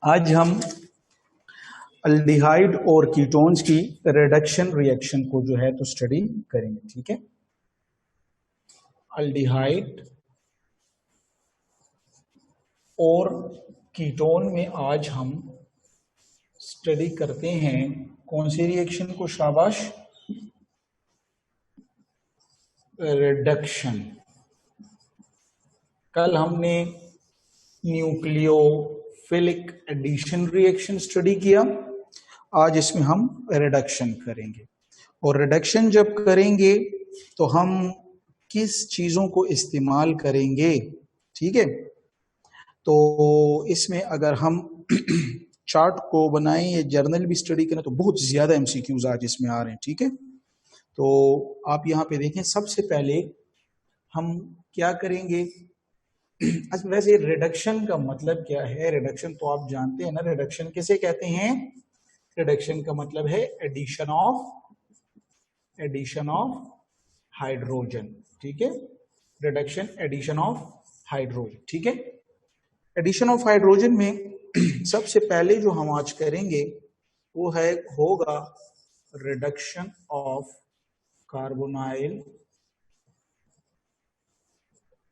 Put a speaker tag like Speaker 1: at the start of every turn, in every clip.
Speaker 1: आज हम अल्डिहाइड और कीटोन्स की रिडक्शन रिएक्शन को जो है तो स्टडी करेंगे। ठीक है, अल्डिहाइड और कीटोन में आज हम स्टडी करते हैं कौन सी रिएक्शन को? शाबाश, रिडक्शन। कल हमने न्यूक्लियोफिलिक एडिशन रिएक्शन स्टडी किया, आज इसमें हम रिडक्शन करेंगे। और रिडक्शन जब करेंगे तो हम किस चीजों को इस्तेमाल करेंगे? ठीक है, तो इसमें अगर हम चार्ट को बनाएं या जर्नल भी स्टडी करें तो बहुत ज्यादा एमसीक्यूज आज इसमें आ रहे हैं। ठीक है, तो आप यहाँ पे देखें, सबसे पहले हम क्या करेंगे? वैसे रिडक्शन का मतलब क्या है? रिडक्शन तो आप जानते हैं ना, रिडक्शन किसे कहते हैं? रिडक्शन का मतलब है एडिशन ऑफ हाइड्रोजन। ठीक है, रिडक्शन एडिशन ऑफ हाइड्रोजन। ठीक है, एडिशन ऑफ हाइड्रोजन में सबसे पहले जो हम आज करेंगे वो होगा रिडक्शन ऑफ कार्बोनाइल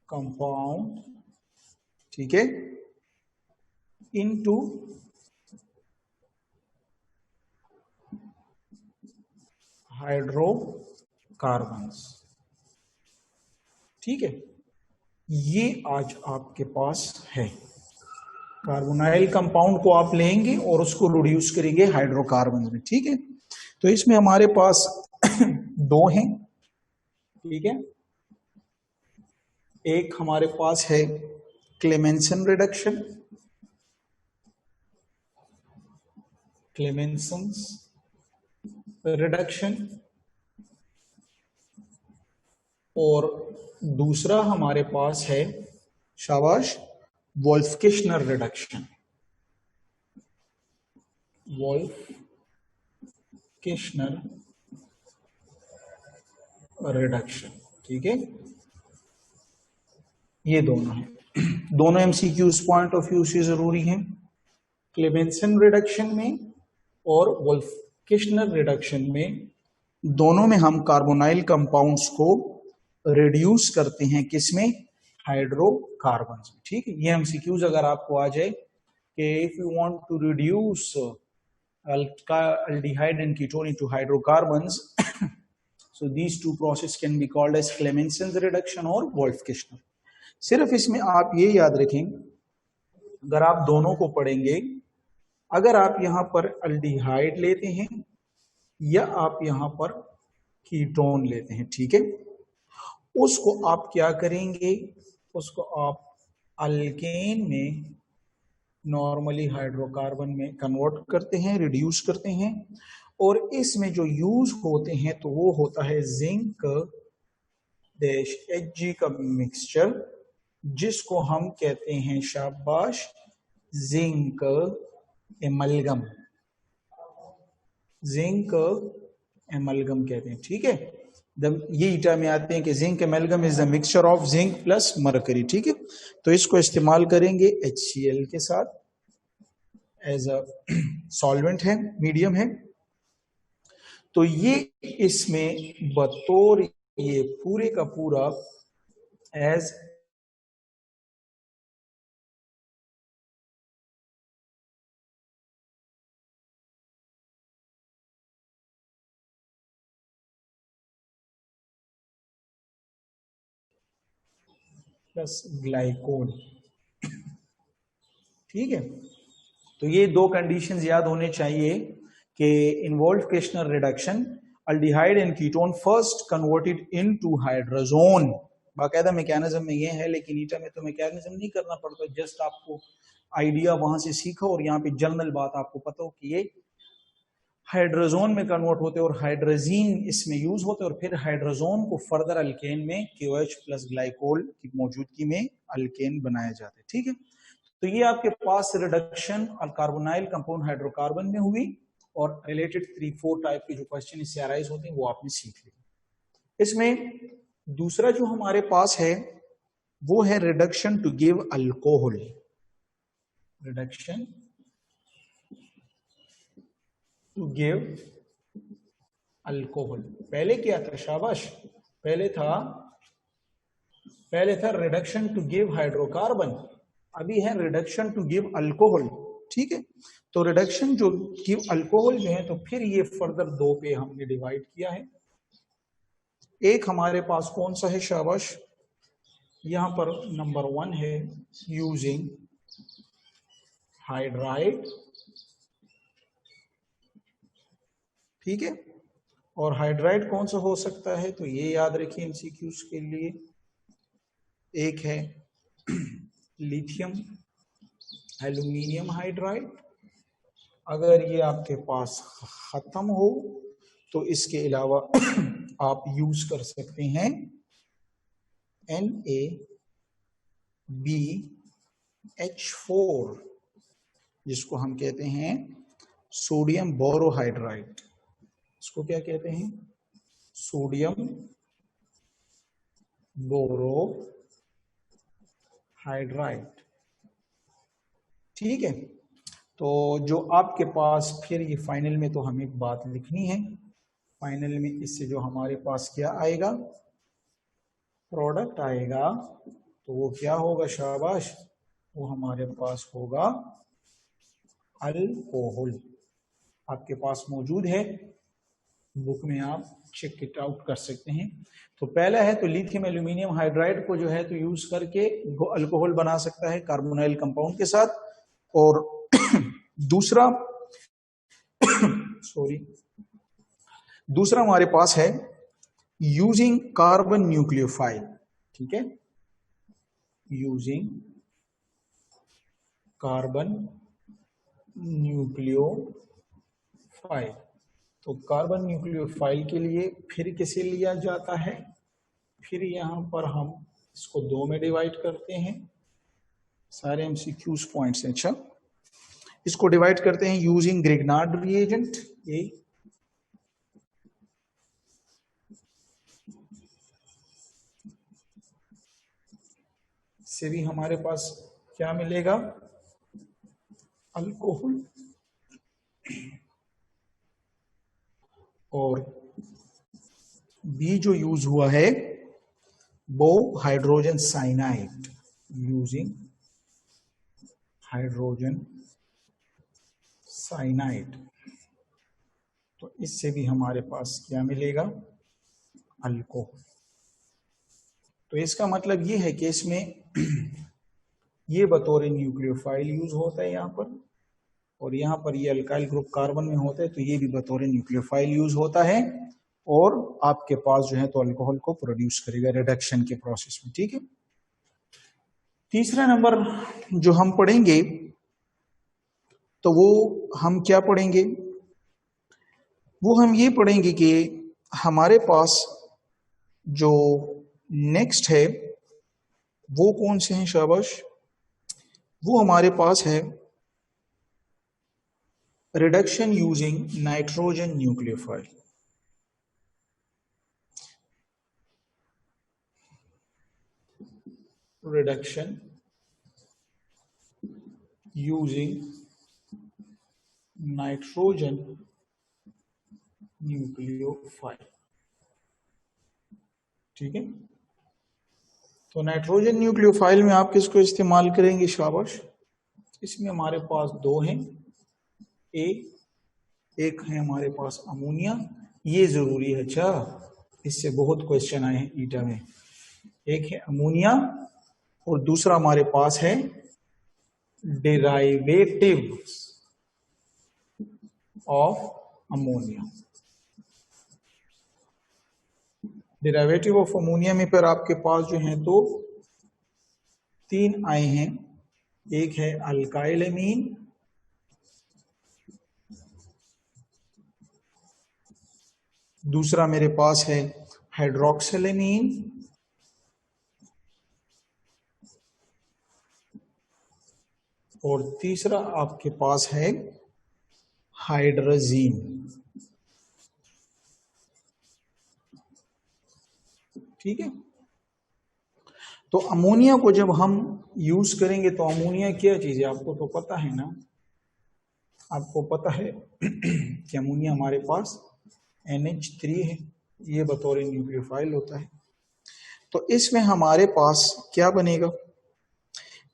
Speaker 1: कंपाउंड, ठीक है, इनटू हाइड्रोकार्बन्स। ठीक है, ये आज आपके पास है। कार्बोनाइल कंपाउंड को आप लेंगे और उसको रिड्यूस करेंगे हाइड्रोकार्बन में। ठीक है, तो इसमें हमारे पास दो हैं। ठीक है, एक हमारे पास है क्लेमेंसन रिडक्शन, क्लेमेंसन्स रिडक्शन, और दूसरा हमारे पास है, शाबाश, वोल्फ-किश्नर रिडक्शन। Wolff-Kishner reduction. ठीक है, ये दोनों हैं, दोनों एमसीक्यूज पॉइंट ऑफ व्यू से जरूरी हैं। क्लेमेंसन रिडक्शन में और वोल्फ-किश्नर रिडक्शन में, दोनों में हम कार्बोनाइल कंपाउंड्स को रिड्यूस करते हैं, किसमें? हाइड्रोकार्बन्स में। ठीक है, ये एमसीक्यूज अगर आपको आ जाए कि if you want to reduce aldehyde and ketone into hydrocarbons so these two processes can be called as Clemenson's reduction or Wolff-Kishner। सिर्फ इसमें आप ये याद रखें, अगर आप दोनों को पढ़ेंगे, अगर आप यहां पर अल्डिहाइड लेते हैं या आप यहां पर कीटोन लेते हैं, ठीक है, उसको आप क्या करेंगे? उसको आप अल्केन में नॉर्मली हाइड्रोकार्बन में कन्वर्ट करते हैं, रिड्यूस करते हैं, और इसमें जो यूज होते हैं तो वो होता है जिंक डैश Hg का मिक्सचर, जिसको हम कहते हैं, शाबाश, जिंक एमलगम, जिंक एमलगम कहते हैं। ठीक है, ये ईटा में आते हैं कि zinc amalgam is the mixture of zinc plus mercury. ठीक है, तो इसको इस्तेमाल करेंगे HCl के साथ, एज अ सॉल्वेंट है, मीडियम है। तो ये इसमें बतौर ये पूरे का पूरा एज प्लस ग्लाइकोल। ठीक है, तो ये दो कंडीशंस याद होने चाहिए कि in Wolff Kishner reduction aldehyde and ketone first converted into hydrazone. बाकायदा मैकेनिज्म में ये है, लेकिन ईटा में तो मैकेनिज्म नहीं करना पड़ता, जस्ट आपको आइडिया वहां से सीखो और यहाँ पे जनरल बात आपको पता हो कि ये हाइड्रोजोन में कन्वर्ट होते और हाइड्रोजीन इसमें यूज होते, और फिर हाइड्रोजोन को फर्दर अल्केन में KOH प्लस ग्लाइकोल की मौजूदगी में अल्केन बनाया जाता है। ठीक है, तो ये आपके पास रिडक्शन और कार्बोनाइल कंपाउंड हाइड्रोकार्बन में हुई, और रिलेटेड 3-4 टाइप के जो क्वेश्चन इससे अराइज होते हैं वो आपने सीख लिए। इसमें दूसरा जो हमारे पास है वो है reduction to give alcohol, reduction to give alcohol. पहले क्या था शाबाश, पहले था रिडक्शन टू गिव हाइड्रोकार्बन, अभी है रिडक्शन टू गिव अल्कोहल। ठीक है, तो रिडक्शन जो गिव अल्कोहल जो है, तो फिर ये फर्दर दो पे हमने डिवाइड किया है। एक हमारे पास कौन सा है शाबाश, यहां पर नंबर 1 है यूजिंग हाइड्राइड। ठीक है, और हाइड्राइड कौन सा हो सकता है, तो ये याद रखिए एमसीक्यूज के लिए। एक है लिथियम एल्यूमिनियम हाइड्राइड, अगर ये आपके पास खत्म हो तो इसके अलावा आप यूज कर सकते हैं NaBH4, जिसको हम कहते हैं सोडियम बोरोहाइड्राइड। इसको क्या कहते हैं, सोडियम बोरोहाइड्राइड। ठीक है, तो जो आपके पास फिर ये फाइनल में तो हमें एक बात लिखनी है, फाइनल में इससे जो हमारे पास क्या आएगा, प्रोडक्ट आएगा, तो वो क्या होगा शाबाश, वो हमारे पास होगा अल्कोहल। आपके पास मौजूद है, बुक में आप चेक इट आउट कर सकते हैं। तो पहला है तो लिथियम एल्यूमिनियम हाइड्राइड को जो है तो यूज करके अल्कोहल बना सकता है कार्बोनाइल कंपाउंड के साथ। और दूसरा दूसरा हमारे पास है यूजिंग कार्बन न्यूक्लियोफाइल। ठीक है, यूजिंग कार्बन न्यूक्लियोफाइल। तो कार्बन न्यूक्लियोफाइल के लिए फिर किसे लिया जाता है, फिर यहां पर हम इसको 2 में डिवाइड करते हैं। सारे एमसीक्यूज पॉइंट्स हैं। अच्छा, इसको डिवाइड करते हैं यूजिंग ग्रिग्नार्ड रिएजेंट। ये से भी हमारे पास क्या मिलेगा, अल्कोहल। और बी जो यूज हुआ है वो hydrogen cyanide, using hydrogen cyanide. तो इससे भी हमारे पास क्या मिलेगा, अल्कोहल। तो इसका मतलब ये है कि इसमें ये बतौर न्यूक्लियोफाइल यूज होता है यहाँ पर, और यहाँ पर ये अल्काइल ग्रुप कार्बन में होता है, तो ये भी बतौर न्यूक्लियोफाइल यूज होता है, और आपके पास जो है तो अल्कोहल को प्रोड्यूस करेगा रिडक्शन के प्रोसेस में। ठीक है, तीसरा नंबर जो हम पढ़ेंगे तो वो हम क्या पढ़ेंगे, वो हम ये पढ़ेंगे कि हमारे पास जो नेक्स्ट है वो कौन से हैं शाबाश, वो हमारे पास है reduction using nitrogen nucleophile. Reduction using nitrogen nucleophile. ठीक है, तो नाइट्रोजन न्यूक्लियोफाइल में आप किसको इस्तेमाल करेंगे शाबाश, इसमें हमारे पास 2 हैं, एक है हमारे पास अमोनिया, ये जरूरी है। अच्छा, इससे बहुत क्वेश्चन आए हैं ईटा में। एक है अमोनिया और दूसरा हमारे पास है derivative of ammonia. Derivative of ammonia में पर आपके पास जो है तो 3 आए हैं। एक है अल्काइल एमीन, दूसरा मेरे पास है हाइड्रोक्सिलेमीन, और तीसरा आपके पास है हाइड्रोजीन। ठीक है, तो अमोनिया को जब हम यूज करेंगे तो अमोनिया क्या चीज है आपको तो पता है ना, आपको पता है कि अमोनिया हमारे पास NH3 है, ये बतौर न्यूक्लियोफाइल होता है। तो इसमें हमारे पास क्या बनेगा,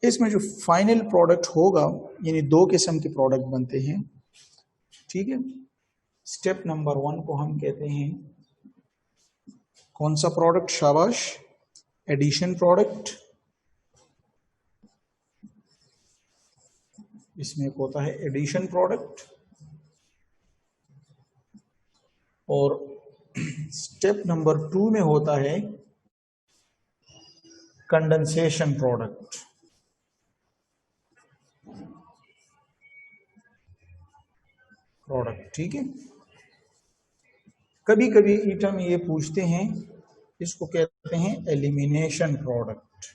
Speaker 1: इसमें जो फाइनल प्रोडक्ट होगा, यानी दो किस्म के प्रोडक्ट बनते हैं, ठीक है। स्टेप नंबर 1 को हम कहते हैं कौन सा प्रोडक्ट, शाबाश, एडिशन प्रोडक्ट। इसमें एक होता है एडिशन प्रोडक्ट, और स्टेप नंबर 2 में होता है कंडेंसेशन प्रोडक्ट। ठीक है। कभी कभी ईटा में ये पूछते हैं, इसको कहते हैं एलिमिनेशन प्रोडक्ट।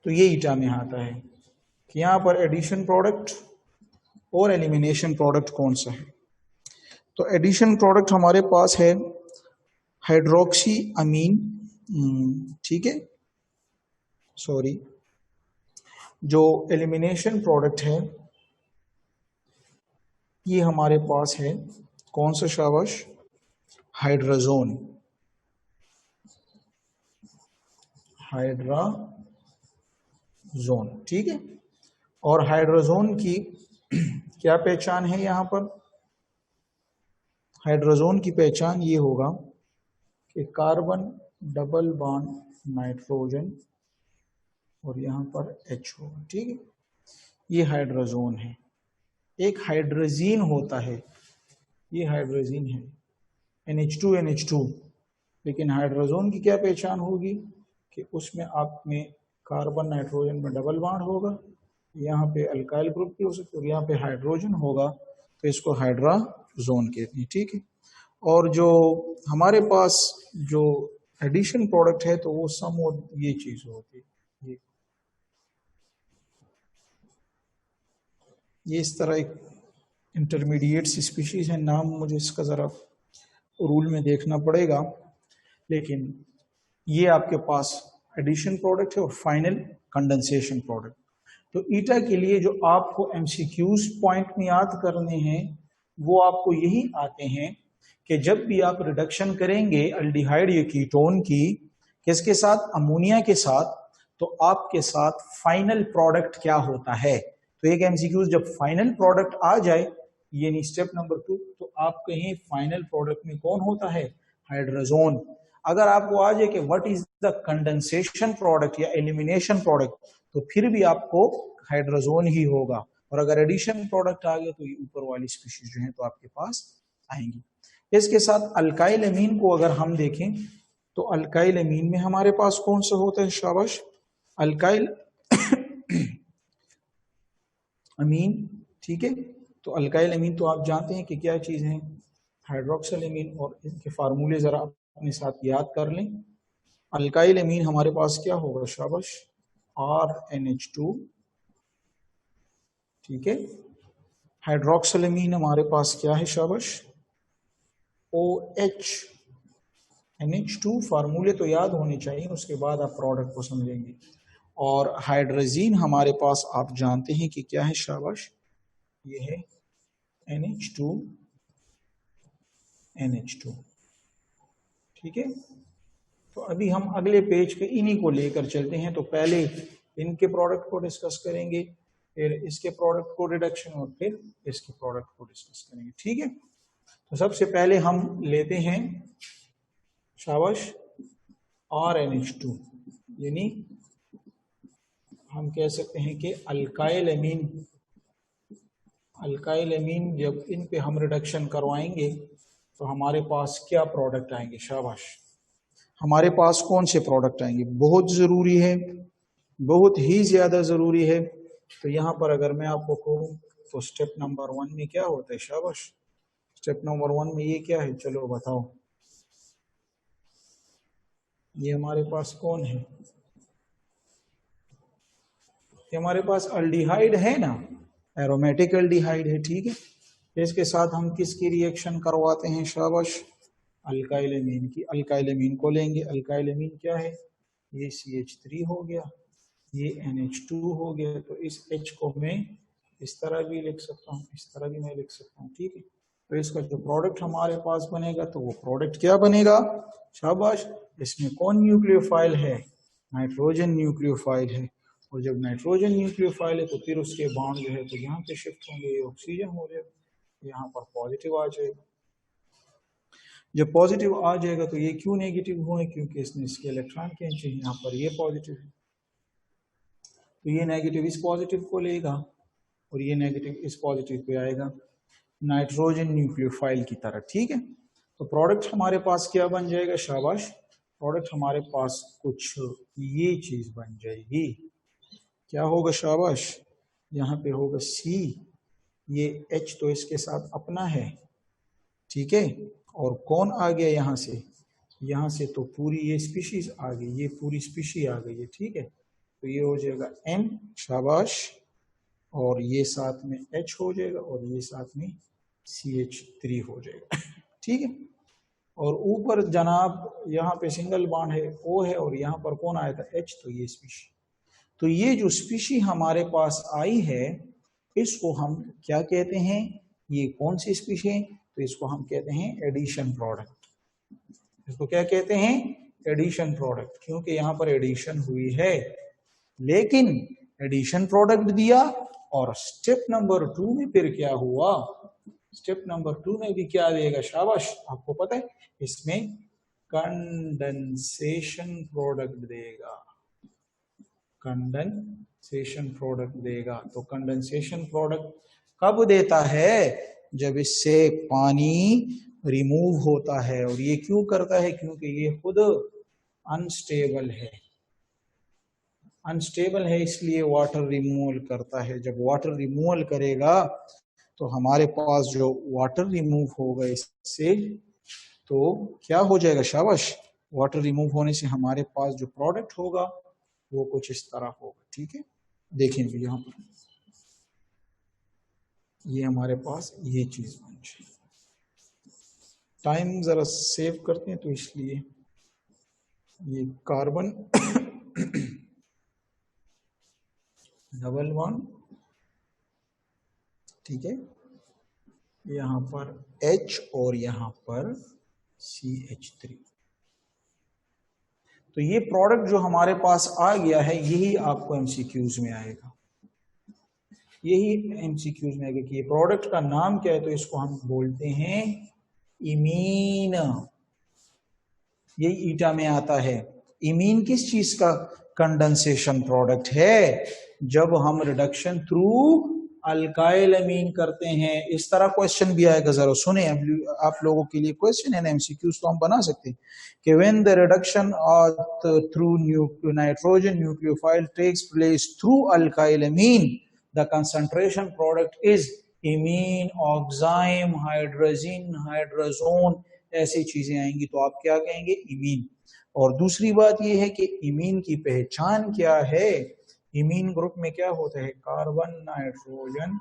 Speaker 1: तो ये ईटा में आता है कि यहां पर एडिशन प्रोडक्ट और एलिमिनेशन प्रोडक्ट कौन सा है। तो एडिशन प्रोडक्ट हमारे पास है हाइड्रोक्सी अमीन, ठीक है, सॉरी। जो एलिमिनेशन प्रोडक्ट है ये हमारे पास है कौन सा, शाबाश, हाइड्राजोन, हाइड्राजोन, ठीक है। और हाइड्राजोन की क्या पहचान है यहाँ पर, हाइड्राजोन की पहचान ये होगा कि कार्बन डबल बॉन्ड नाइट्रोजन और यहाँ पर H होगा, ठीक है। ये हाइड्राजोन है। एक हाइड्रोजीन होता है, ये हाइड्रोजीन है NH2, लेकिन हाइड्रोजोन की क्या पहचान होगी कि उसमें आप में कार्बन नाइट्रोजन में डबल बॉन्ड होगा, यहाँ पे अल्काइल ग्रुप की हो सकती है और यहाँ पे हाइड्रोजन होगा, तो इसको हाइड्राजोन कहते हैं, ठीक है। और जो हमारे पास जो एडिशन प्रोडक्ट है तो वो सम और ये चीज होती है, ये इस तरह एक इंटरमीडिएट स्पीशीज है, नाम मुझे इसका ज़रा रूल में देखना पड़ेगा, लेकिन ये आपके पास एडिशन प्रोडक्ट है और फाइनल कंडेंसेशन प्रोडक्ट। तो ईटा के लिए जो आपको MCQs पॉइंट में याद करने हैं वो आपको यही आते हैं कि जब भी आप रिडक्शन करेंगे अल्डिहाइड या कीटोन की, किसके साथ, अमोनिया के साथ, तो आपके साथ फाइनल प्रोडक्ट क्या होता है। तो एक MCQ जब फाइनल प्रोडक्ट आ जाए, यानी स्टेप नंबर 2, तो आप कहें फाइनल प्रोडक्ट में कौन होता है, हाइड्रोजोन। अगर आपको आ जाए कि what is the condensation product या एलिमिनेशन प्रोडक्ट, तो फिर भी आपको हाइड्रोजोन ही होगा। और अगर एडिशन प्रोडक्ट आ गया तो ये ऊपर वाली स्पीशीज जो है तो आपके पास आएंगी। इसके साथ अल्काइल अमीन को अगर हम देखें तो अल्काइल अमीन में हमारे पास कौन सा होता है, शाबाश, अल्काइल अमीन, ठीक है। तो अल्काइल अमीन तो आप जानते हैं कि क्या चीज है, हाइड्रोक्सिल अमीन, और इनके फार्मूले जरा अपने साथ याद कर लें। अल्काइल अमीन हमारे पास क्या होगा, शाबाश, RNH2, ठीक है। हाइड्रोक्सिल अमीन हमारे पास क्या है, शाबाश, OH, NH2। फार्मूले तो याद होने चाहिए, उसके बाद आप प्रोडक्ट को समझेंगे। और हाइड्रोजीन हमारे पास आप जानते हैं कि क्या है, शाबाश, ये है NH2, ठीक है। तो अभी हम अगले पेज पे इन्हीं को लेकर चलते हैं। तो पहले इनके प्रोडक्ट को डिस्कस करेंगे, फिर इसके प्रोडक्ट को रिडक्शन, और फिर इसके प्रोडक्ट को डिस्कस करेंगे, ठीक है। तो सबसे पहले हम लेते हैं, शाबाश, RNH2, यानी हम कह सकते हैं कि अल्काइल अमीन जब इन पे हम रिडक्शन करवाएंगे तो हमारे पास क्या प्रोडक्ट आएंगे, शाबाश, हमारे पास कौन से प्रोडक्ट आएंगे, बहुत ज़रूरी है, बहुत ही ज़्यादा ज़रूरी है। तो यहाँ पर अगर मैं आपको कहूँ तो स्टेप नंबर 1 में क्या होता है, शाबाश, स्टेप नंबर 1 में ये क्या है, चलो बताओ, ये हमारे पास कौन है, ये हमारे पास अल्डिहाइड है ना, एरोमेटिक अल्डिहाइड है, ठीक है। इसके साथ हम किसकी रिएक्शन करवाते हैं, शाबाश, अल्काइल अमीन की। अल्काइल अमीन को लेंगे, अल्काइल अमीन क्या है, ये CH3 हो गया, ये NH2 हो गया, तो इस H को मैं इस तरह भी लिख सकता हूँ, इस तरह भी मैं लिख सकता हूँ, ठीक है। तो इसका जो प्रोडक्ट हमारे पास बनेगा, तो वो प्रोडक्ट क्या बनेगा, शाबाश, इसमें कौन न्यूक्लियोफाइल है, नाइट्रोजन न्यूक्लियोफाइल है। और जब नाइट्रोजन न्यूक्लियोफाइल है तो फिर उसके बॉन्ड जो है तो यहाँ पे शिफ्ट होंगे, ये ऑक्सीजन हो जाएगा, यहाँ पर पॉजिटिव आ जाएगा। जब पॉजिटिव आ जाएगा तो ये क्यों नेगेटिव हुए, क्योंकि इसने इसके इलेक्ट्रॉन खींचे, यहाँ पर ये पॉजिटिव है, तो ये नेगेटिव इस पॉजिटिव को लेगा और ये नेगेटिव इस पॉजिटिव पे आएगा, नाइट्रोजन न्यूक्लियोफाइल की तरह, ठीक है। तो प्रोडक्ट हमारे पास क्या बन जाएगा, शाबाश, प्रोडक्ट हमारे पास कुछ ये चीज बन जाएगी, क्या होगा, शाबाश, यहाँ पे होगा C, ये H तो इसके साथ अपना है, ठीक है, और कौन आ गया यहाँ से तो पूरी ये स्पीशीज आ गई, ये पूरी स्पीशी आ गई है, ठीक है। तो ये हो जाएगा N, शाबाश, और ये साथ में H हो जाएगा और ये साथ में CH3 हो जाएगा, ठीक है। और ऊपर जनाब यहाँ पे सिंगल बॉन्ड है O है, और यहाँ पर कौन आया था, H, तो ये स्पीशी। तो ये जो स्पीशी हमारे पास आई है इसको हम क्या कहते हैं, ये कौन सी स्पीशी है, तो इसको हम कहते हैं एडिशन प्रोडक्ट। इसको क्या कहते हैं, एडिशन प्रोडक्ट, क्योंकि यहाँ पर एडिशन हुई है, लेकिन एडिशन प्रोडक्ट दिया। और स्टेप नंबर 2 में फिर क्या हुआ, स्टेप नंबर 2 में भी क्या देगा, शाबाश, आपको पता है, इसमें कंडेंसेशन प्रोडक्ट देगा, कंडेंसेशन प्रोडक्ट देगा। तो कंडेंसेशन प्रोडक्ट कब देता है, जब इससे पानी रिमूव होता है, और ये क्यों करता है, क्योंकि ये खुद अनस्टेबल है, अनस्टेबल है, इसलिए वाटर रिमूवल करता है। जब वाटर रिमूवल करेगा तो हमारे पास जो वाटर रिमूव होगा इससे, तो क्या हो जाएगा, शाबाश, वाटर रिमूव होने से हमारे पास जो प्रोडक्ट होगा वो कुछ इस तरह होगा, ठीक है। देखेंगे यहाँ पर ये हमारे पास ये चीज बन जाए, टाइम जरा सेव करते हैं तो इसलिए ये कार्बन डबल वन, ठीक है, यहाँ पर H और यहाँ पर CH3। तो ये प्रोडक्ट जो हमारे पास आ गया है यही आपको MCQs में आएगा, यही MCQs में आएगा कि ये प्रोडक्ट का नाम क्या है, तो इसको हम बोलते हैं इमीन, यही ईटा में आता है। इमीन किस चीज का कंडेंसेशन प्रोडक्ट है, जब हम रिडक्शन थ्रू अल्काइल अमीन करते हैं। इस तरह क्वेश्चन भी आएगा, जरा सुने, आप लोगों के लिए क्वेश्चन है ना, MCQs तो हम बना सकते हैं कि when the reduction through nitrogen nucleophile takes place through alkyl amine, the concentration product is imine, oxime, hydrazine, hydrazone, ऐसी चीजें आएंगी तो आप क्या कहेंगे, इमीन। और दूसरी बात यह है कि इमीन की पहचान क्या है, इमीन ग्रुप में क्या होता है, carbon, nitrogen,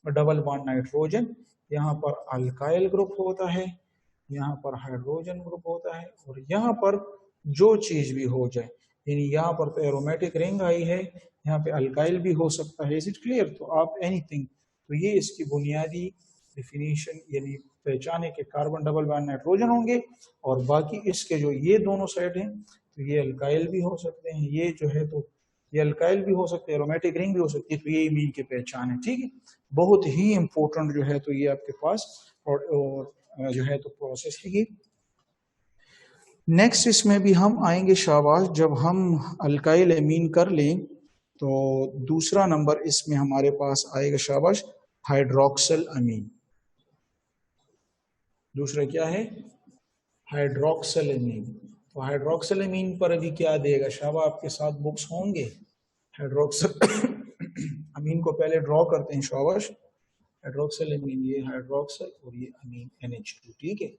Speaker 1: double bond nitrogen, यहाँ पर अल्काइल ग्रुप होता है, यहाँ पर हाइड्रोजन ग्रुप होता है, और यहाँ पर जो चीज भी हो जाए, यानी यहाँ पर तो एरोमेटिक रिंग आई है, यहाँ पे अल्काइल भी हो सकता है, इज इट क्लियर। तो आप एनीथिंग, तो ये इसकी बुनियादी डिफिनीशन, यानी पहचाने के कार्बन डबल बॉन्ड नाइट्रोजन होंगे, और बाकी इसके जो ये दोनों साइड हैं तो ये अल्काइल भी हो सकते हैं, ये जो है तो ये अल्काइल भी हो सकते हैं, एरोमेटिक रिंग भी हो सकती है, तो ये इमीन की पहचान है, ठीक है। बहुत ही इंपॉर्टेंट जो है तो ये आपके पास और जो है तो प्रोसेस है ये। नेक्स्ट इसमें भी हम आएंगे, शाबाश, जब हम अल्काइल अमीन कर लें तो दूसरा नंबर इसमें हमारे पास आएगा, शाबाश, हाइड्रोक्सिल अमीन। दूसरा क्या है, हाइड्रोक्सिल अमीन। तो हाइड्रोक्सिल अमीन पर अभी क्या देगा, शाबाश, आपके साथ बुक्स होंगे, हाइड्रोक्सिल अमीन को पहले ड्रॉ करते हैं, शाबाश, हाइड्रोक्सिल अमीन, ये हाइड्रोक्सिल और ये अमीन NH2, ठीक है,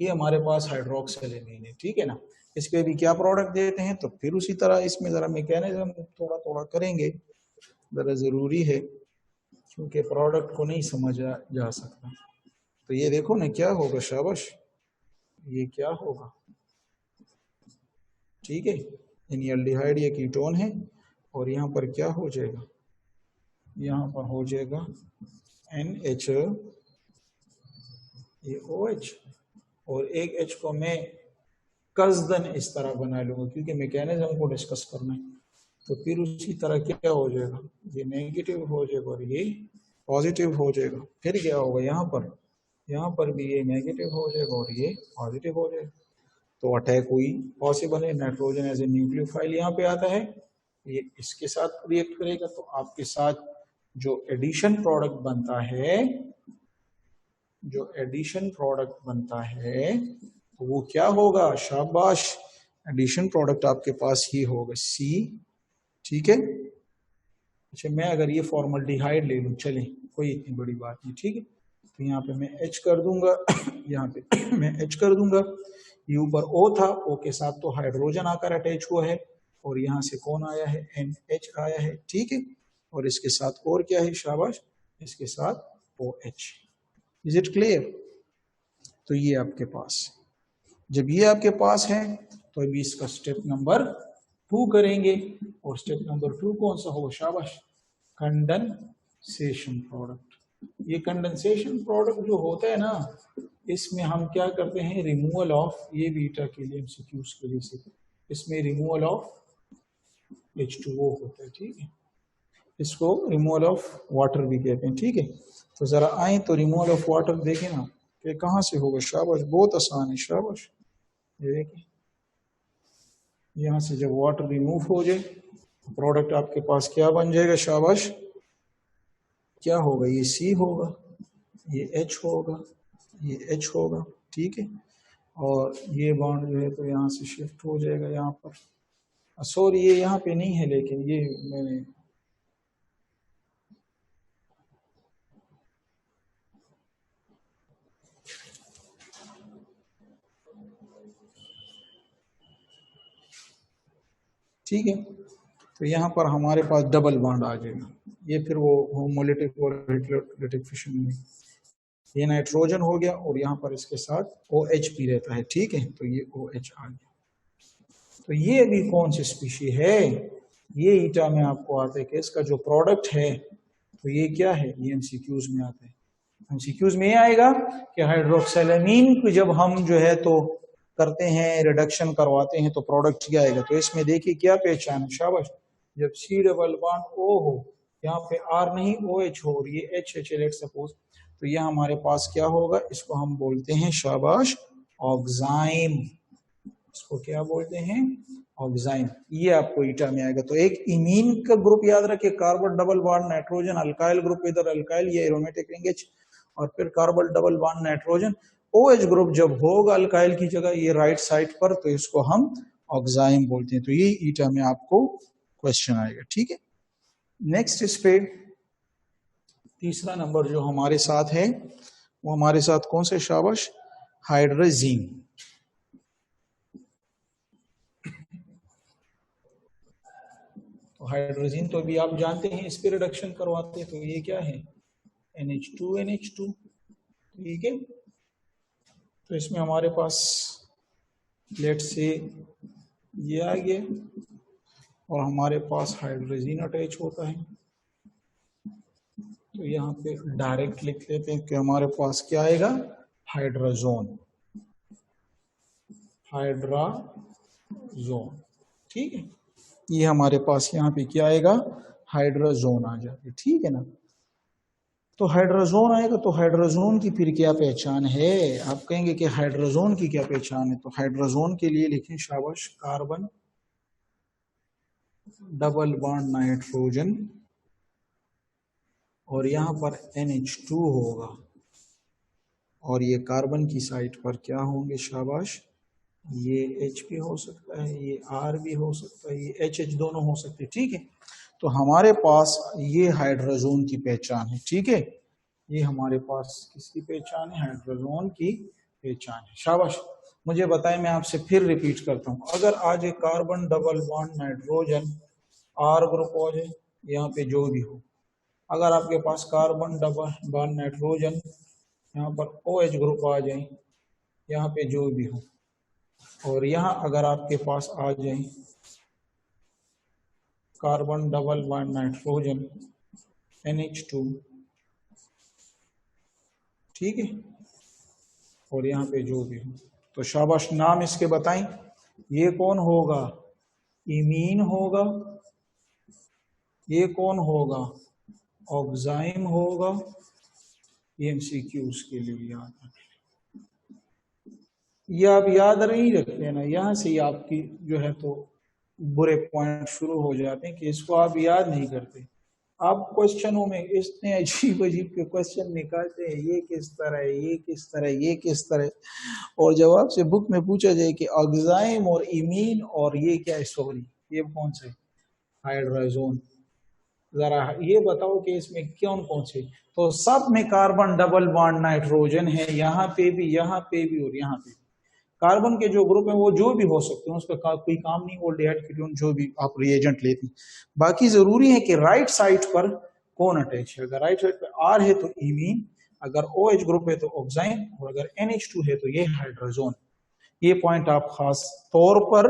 Speaker 1: ये हमारे पास हाइड्रोक्सिल अमीन है, ठीक है ना। इस पे भी क्या प्रोडक्ट देते हैं, तो फिर उसी तरह इसमें जरा मैकेनिज्म थोड़ा थोड़ा करेंगे, जरा जरूरी है क्योंकि प्रोडक्ट को नहीं समझा जा सकता। तो ये देखो ना क्या होगा, शाबाश, ये क्या होगा, ठीक है, एल्डिहाइड ये कीटोन है, और यहाँ पर क्या हो जाएगा, यहाँ पर हो जाएगा NH, ये OH, और एक H को मैं कसदन इस तरह बना लूंगा क्योंकि मैकेनिज्म को डिस्कस करना है। तो फिर उसी तरह क्या हो जाएगा, ये नेगेटिव हो जाएगा और ये पॉजिटिव हो जाएगा। फिर क्या होगा, यहाँ पर भी ये नेगेटिव हो जाएगा और ये पॉजिटिव हो जाएगा। तो अटैक हुई, पॉसिबल है। नाइट्रोजन एज ए न्यूक्लियोफाइल यहाँ पे आता है, ये इसके साथ रिएक्ट करेगा तो आपके साथ जो एडिशन प्रोडक्ट बनता है, जो एडिशन प्रोडक्ट बनता है तो वो क्या होगा, शाबाश, एडिशन प्रोडक्ट आपके पास ही होगा C, ठीक है। अच्छा, मैं अगर ये फॉर्मल्डिहाइड ले लूँ, चलें, कोई इतनी बड़ी बात नहीं, ठीक है। तो यहाँ पे मैं H कर दूंगा, यहाँ पे मैं H कर दूंगा, ये ऊपर O था, O के साथ तो हाइड्रोजन आकर अटैच हुआ है और यहाँ से कौन आया है, NH आया है, ठीक है। और इसके साथ और क्या है, शाबाश, इसके साथ OH। Is it clear? तो ये आपके पास, जब ये आपके पास है तो अभी इसका स्टेप नंबर 2 करेंगे। और स्टेप नंबर 2 कौन सा होगा, शाबाश, कंडेंसेशन प्रोडक्ट। ये कंडेंसेशन प्रोडक्ट जो होता है ना, इसमें हम क्या करते हैं, रिमूवल ऑफ, ये बीटा के लिए एमसीक्यूज के लिए से, इसमें रिमूवल ऑफ H2O होता है, ठीक है। इसको रिमूवल ऑफ वाटर भी कहते हैं, ठीक है। तो जरा आए तो रिमूवल ऑफ वाटर देखें ना कि कहाँ से होगा, शाबाश, बहुत आसान है, शाबाश। ये देखिए, यहाँ से जब वाटर रिमूव हो जाए प्रोडक्ट आपके पास क्या बन जाएगा, शाबाश, क्या होगा, ये C होगा, ये H होगा, ये H होगा, ठीक है। और ये बॉन्ड जो है तो यहाँ से शिफ्ट हो जाएगा यहाँ पर, सॉरी ये यहाँ पे नहीं है, लेकिन ये मैंने ठीक है। तो यहाँ पर हमारे पास डबल बॉन्ड आ जाएगा, ये फिर वो होमोलिटिक और हेटेरोलिटिक फिशन में, ये नाइट्रोजन हो गया और यहाँ पर इसके साथ OH भी रहता है, ठीक है। तो ये OH आ गया। तो ये अभी कौन सी स्पीशी है, ये ईटा में आपको आता है कि इसका जो प्रोडक्ट है तो ये क्या है, ये एमसीक्यूज में आता है। एमसीक्यूज में ये आएगा कि हाइड्रोक्सिलेमीन को जब हम जो है तो करते हैं, रिडक्शन करवाते हैं तो प्रोडक्ट क्या आएगा। तो इसमें देखिए क्या पहचान है, शाबाश, जब C डबल बॉन्ड O हो, यहाँ पे R नहीं OH हो और ये H लेट सपोज, तो यह हमारे पास क्या होगा, इसको हम बोलते हैं, शाबाश, ऑक्साइम। इसको क्या बोलते हैं, ऑक्साइम। ये आपको ईटा में आएगा। तो एक इमीन का ग्रुप याद रखिए, carbon double bond nitrogen, alkyl group इधर अल्काइल, ये एरोमेटिक रिंग H, और फिर carbon double bond nitrogen, OH group जब होगा अल्काइल की जगह ये राइट साइड पर, तो इसको हम ऑक्साइम बोलते हैं। तो ये ईटा में आपको क्वेश्चन आएगा, ठीक है। नेक्स्ट इस पे तीसरा नंबर जो हमारे साथ है वो हमारे साथ कौन से, शाबाश, हाइड्रोजीन। तो हाइड्रोजीन तो अभी आप जानते हैं, इस पे रिडक्शन करवाते हैं, तो ये क्या है, NH2 ठीक है। तो इसमें हमारे पास लेट से ये आ गया और हमारे पास हाइड्रोजीन अटैच होता है। तो यहाँ पे डायरेक्ट लिख लेते हैं कि हमारे पास क्या आएगा, हाइड्रोजोन, हाइड्रोजोन, ठीक है। ये हमारे पास यहाँ पे क्या आएगा, हाइड्रोजोन आ जाते, ठीक है ना। तो हाइड्रोजोन आएगा, तो हाइड्रोजोन की फिर क्या पहचान है, आप कहेंगे कि हाइड्रोजोन की क्या पहचान है। तो हाइड्रोजोन के लिए लिखें, शाबाश, कार्बन डबल बॉन्ड नाइट्रोजन और यहाँ पर NH2 होगा और ये कार्बन की साइड पर क्या होंगे, शाबाश, ये H भी हो सकता है, ये R भी हो सकता है, ये HH दोनों हो सकते हैं, ठीक है। तो हमारे पास ये हाइड्रोजोन की पहचान है, ठीक है। ये हमारे पास किसकी पहचान है, हाइड्रोजोन की पहचान है, शाबाश। मुझे बताएं, मैं आपसे फिर रिपीट करता हूँ, अगर आज एक carbon double bond nitrogen R group हो जाए, यहाँ पे जो भी हो, अगर आपके पास कार्बन डबल बॉन्ड नाइट्रोजन यहाँ पर OH ग्रुप आ जाए, यहाँ पे जो भी हो, और यहाँ अगर आपके पास आ जाए carbon double bond nitrogen NH2, ठीक है, और यहाँ पे जो भी हो, तो शाबाश, नाम इसके बताएं। ये कौन होगा? इमीन होगा। ये कौन होगा? ऑक्साइम होगा। ये MCQs के लिए याद रखें। ये आप याद नहीं रखते ना, यहाँ से ही आपकी जो है तो बुरे पॉइंट शुरू हो जाते हैं कि इसको आप याद नहीं करते। आप क्वेश्चनों में इतने अजीब अजीब के क्वेश्चन निकालते हैं, ये किस तरह है, ये किस तरह, ये किस तरह, और जब आपसे बुक में पूछा जाए कि ऑक्साइम और इमीन और ये क्या है, सॉरी ये कौन से हाइड्रोजन, जरा ये बताओ कि इसमें कौन कौन से, तो सब में कार्बन डबल बॉन्ड नाइट्रोजन है, यहाँ पे भी, यहाँ पे भी और यहाँ पे भी। कार्बन के जो ग्रुप है वो जो भी हो सकते हैं, उसका कोई काम नहीं, एल्डिहाइड कीटोन जो भी आप रिएजेंट लेते हैं। बाकी जरूरी है कि राइट साइड पर कौन अटैच है। अगर राइट साइड पर R है तो इमीन, अगर OH ग्रुप है तो ऑक्साइम, और अगर NH2 है तो ये हाइड्रोजन। ये पॉइंट आप खास तौर पर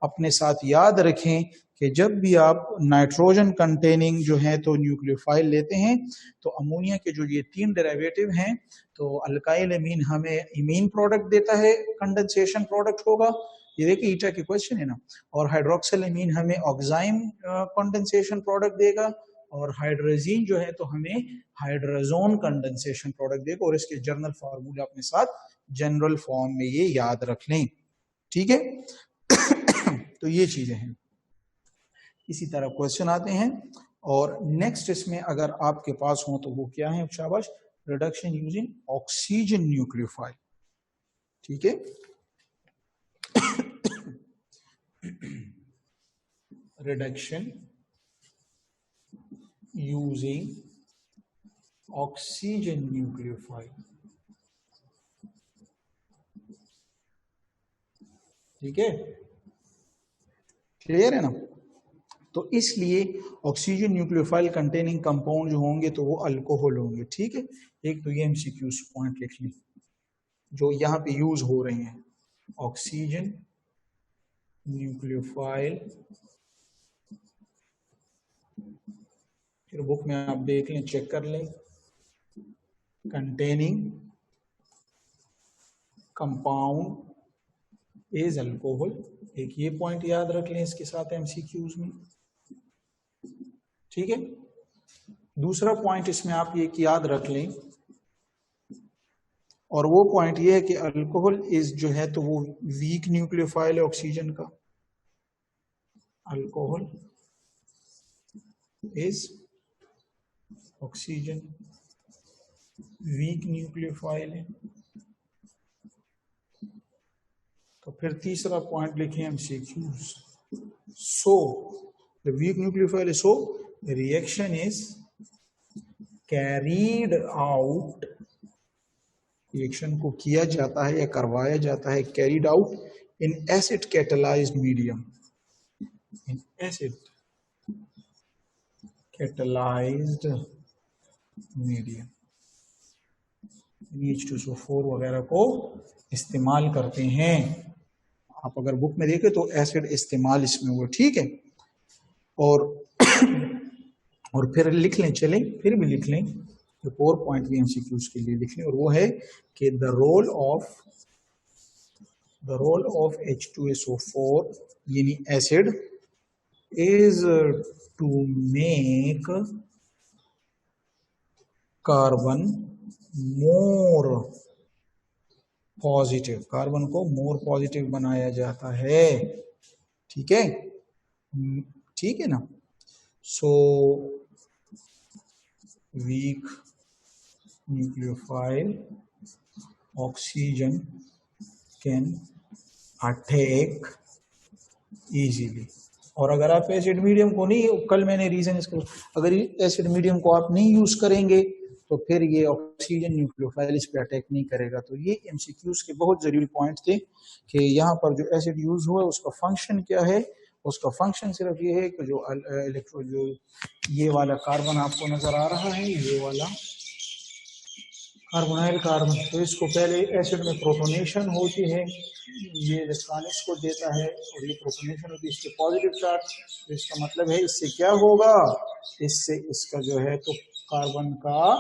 Speaker 1: अपने साथ याद रखें कि जब भी आप नाइट्रोजन कंटेनिंग जो है तो न्यूक्लियोफाइल लेते हैं, तो अमोनिया के जो ये 3 डेरिवेटिव हैं, तो अल्काइल अमीन हमें इमीन प्रोडक्ट देता है, कंडेंसेशन प्रोडक्ट होगा, ये देखिए ईटा के क्वेश्चन है ना, और हाइड्रोक्सिल अमीन हमें ऑक्साइम कंडेंसेशन प्रोडक्ट देगा, और हाइड्रोजीन जो है तो हमें हाइड्रोजोन कंडेंसेशन प्रोडक्ट देगा, और इसके जर्नल फार्मूला अपने साथ जनरल फॉर्म में ये याद रख लें, ठीक है। तो ये चीजें हैं। इसी तरह क्वेश्चन आते हैं, और नेक्स्ट इसमें अगर आपके पास हो तो वो क्या है, शाबाश, रिडक्शन यूजिंग ऑक्सीजन न्यूक्लियोफाइल, ठीक है। रिडक्शन यूजिंग ऑक्सीजन न्यूक्लियोफाइल, ठीक है, क्लियर है ना। तो इसलिए ऑक्सीजन न्यूक्लियोफाइल कंटेनिंग कंपाउंड जो होंगे तो वो अल्कोहल होंगे, ठीक है। एक तो ये MCQs पॉइंट लिख लें जो यहाँ पे यूज हो रहे हैं, ऑक्सीजन न्यूक्लियोफाइल, फिर बुक में आप देख लें, चेक कर लें, कंटेनिंग कंपाउंड इज अल्कोहल, एक ये पॉइंट याद रख लें इसके साथ MCQs में, ठीक है। दूसरा पॉइंट इसमें आप ये याद रख लें, और वो पॉइंट ये है कि अल्कोहल इज जो है तो वो वीक न्यूक्लियोफाइल है ऑक्सीजन का, alcohol is oxygen weak nucleophile है। तो फिर तीसरा पॉइंट लिखें MCQs, so the weak nucleophile, so reaction is carried out, reaction को किया जाता है या करवाया जाता है, carried out in acid catalysed medium, in acid catalysed medium, H2SO4 वगैरह को इस्तेमाल करते हैं। आप अगर बुक में देखें तो एसिड इस्तेमाल इसमें हुआ, ठीक है। और फिर लिख लें, चलें फिर भी लिख लें, तो 4 पॉइंट भी MCQs के लिए लिख लें, और वो है कि द रोल ऑफ H2SO4 यानी acid is to make carbon more positive, carbon को मोर पॉजिटिव बनाया जाता है, ठीक है, ठीक है ना। So weak nucleophile oxygen can attack easily, और अगर आप एसिड मीडियम को नहीं, कल मैंने रीजन इसको, अगर एसिड मीडियम को आप नहीं यूज करेंगे तो फिर ये ऑक्सीजन न्यूक्लियोफाइल इस पे अटैक नहीं करेगा। तो ये MCQs के बहुत जरूरी पॉइंट थे कि यहाँ पर जो एसिड यूज हुआ उसका फंक्शन क्या है। उसका फंक्शन सिर्फ ये है कि जो इलेक्ट्रो जो ये वाला कार्बन आपको नजर आ रहा है, ये वाला कार्बोनाइल कार्बन, तो इसको पहले एसिड में प्रोटोनेशन होती है, ये इलेक्ट्रॉनिक्स को देता है और ये प्रोटोनेशन होती है, इसके पॉजिटिव चार्ज, तो इसका मतलब है इससे क्या होगा, इससे इसका जो है तो कार्बन का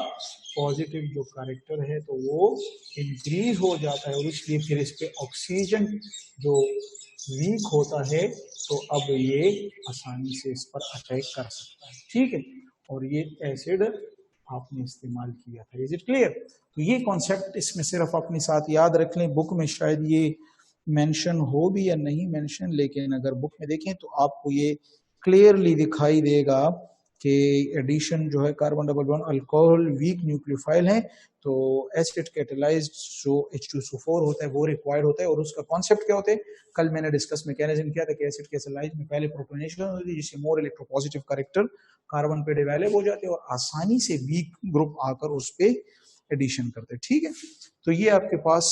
Speaker 1: पॉजिटिव जो कैरेक्टर है तो वो इंक्रीज हो जाता है और इसलिए फिर इस पे ऑक्सीजन जो वीक होता है तो अब ये आसानी से इस पर अटैक कर सकता है, ठीक है। और ये एसिड आपने इस्तेमाल किया था, इज इट क्लियर। तो ये कॉन्सेप्ट इसमें सिर्फ अपने साथ याद रख लें, बुक में शायद ये मेंशन हो भी या नहीं मेंशन, लेकिन अगर बुक में देखें तो आपको ये क्लियरली दिखाई देगा कि एडिशन जो है carbon double bond alcohol weak nucleophile है, तो एसिड कैटेलाइज्ड जो H2SO4 होता है वो रिक्वायर्ड होता है। और उसका कॉन्सेप्ट क्या होता है, कल मैंने डिस्कस मैकेनिज्म किया था कि एसिड कैटेलाइज में पहले प्रोटोनेशन होती है जिससे मोर इलेक्ट्रोपॉजिटिव कैरेक्टर कार्बन पे डेवलप हो जाते हैं और आसानी से वीक ग्रुप आकर उस पे एडिशन करते हैं, ठीक है। तो ये आपके पास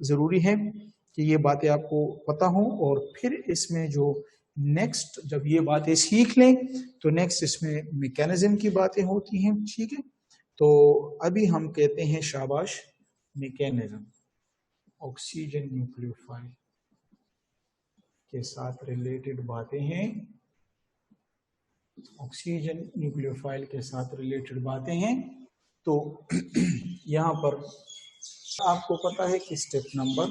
Speaker 1: जरूरी है कि ये बातें आपको पता हो, और फिर इसमें जो नेक्स्ट जब ये बातें सीख लें तो नेक्स्ट इसमें मैकेनिज्म की बातें होती हैं, ठीक है। तो अभी हम कहते हैं शाबाश मैकेनिज्म, ऑक्सीजन न्यूक्लियोफाइल के साथ रिलेटेड बातें हैं, ऑक्सीजन न्यूक्लियोफाइल के साथ रिलेटेड बातें हैं। तो यहाँ पर आपको पता है कि स्टेप नंबर